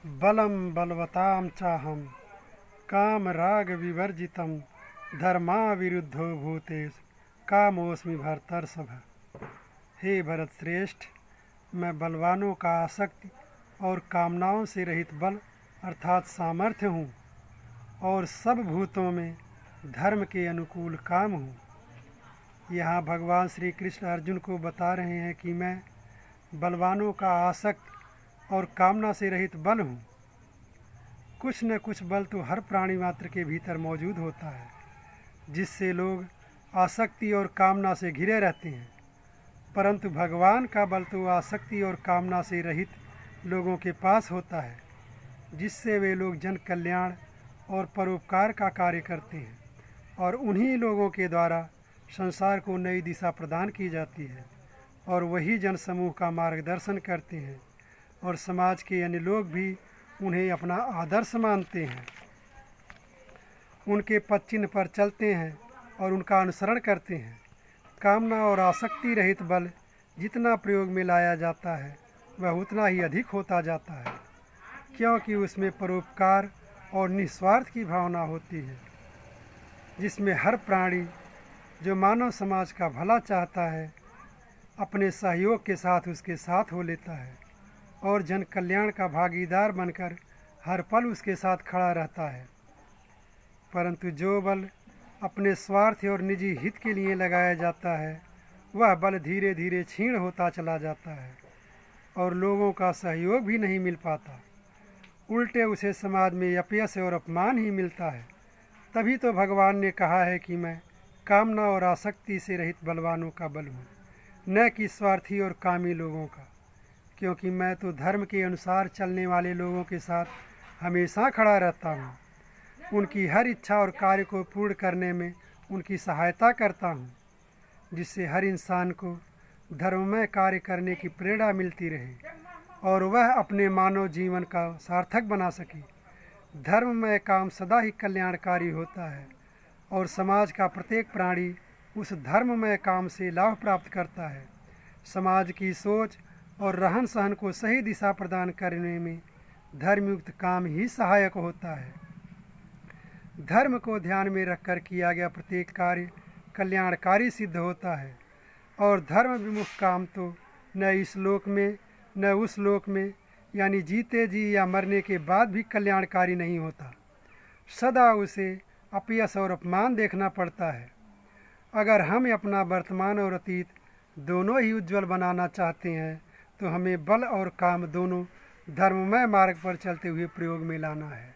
बलं बलवतां चाहं कामराग विवर्जितं धर्माविरुद्धो भूतेषु कामोऽस्मि भरतर्षभ। हे भरत श्रेष्ठ, मैं बलवानों का आसक्ति और कामनाओं से रहित बल अर्थात सामर्थ्य हूँ और सब भूतों में धर्म के अनुकूल काम हूँ। यहाँ भगवान श्री कृष्ण अर्जुन को बता रहे हैं कि मैं बलवानों का आसक्त और कामना से रहित बल हूँ। कुछ न कुछ बल तो हर प्राणी मात्र के भीतर मौजूद होता है, जिससे लोग आसक्ति और कामना से घिरे रहते हैं, परंतु भगवान का बल तो आसक्ति और कामना से रहित लोगों के पास होता है, जिससे वे लोग जन कल्याण और परोपकार का कार्य करते हैं और उन्हीं लोगों के द्वारा संसार को नई दिशा प्रदान की जाती है और वही जन समूह का मार्गदर्शन करते हैं और समाज के अन्य लोग भी उन्हें अपना आदर्श मानते हैं, उनके पद चिन्ह पर चलते हैं और उनका अनुसरण करते हैं। कामना और आसक्ति रहित बल जितना प्रयोग में लाया जाता है वह उतना ही अधिक होता जाता है, क्योंकि उसमें परोपकार और निस्वार्थ की भावना होती है, जिसमें हर प्राणी जो मानव समाज का भला चाहता है अपने सहयोग के साथ उसके साथ हो लेता है और जन कल्याण का भागीदार बनकर हर पल उसके साथ खड़ा रहता है। परंतु जो बल अपने स्वार्थ और निजी हित के लिए लगाया जाता है वह बल धीरे धीरे क्षीण होता चला जाता है और लोगों का सहयोग भी नहीं मिल पाता, उल्टे उसे समाज में अपयश और अपमान ही मिलता है। तभी तो भगवान ने कहा है कि मैं कामना और आसक्ति से रहित बलवानों का बल हूँ, न कि स्वार्थी और कामी लोगों का, क्योंकि मैं तो धर्म के अनुसार चलने वाले लोगों के साथ हमेशा खड़ा रहता हूँ, उनकी हर इच्छा और कार्य को पूर्ण करने में उनकी सहायता करता हूँ, जिससे हर इंसान को धर्ममय कार्य करने की प्रेरणा मिलती रहे और वह अपने मानव जीवन का सार्थक बना सके। धर्ममय काम सदा ही कल्याणकारी होता है और समाज का प्रत्येक प्राणी उस धर्ममय काम से लाभ प्राप्त करता है। समाज की सोच और रहन सहन को सही दिशा प्रदान करने में धर्मयुक्त काम ही सहायक होता है। धर्म को ध्यान में रखकर किया गया प्रत्येक कार्य कल्याणकारी सिद्ध होता है और धर्म विमुख काम तो न इस लोक में न उस लोक में, यानी जीते जी या मरने के बाद भी कल्याणकारी नहीं होता। सदा उसे अपयश और अपमान देखना पड़ता है। अगर हम अपना वर्तमान और अतीत दोनों ही उज्जवल बनाना चाहते हैं तो हमें बल और काम दोनों धर्ममय मार्ग पर चलते हुए प्रयोग में लाना है।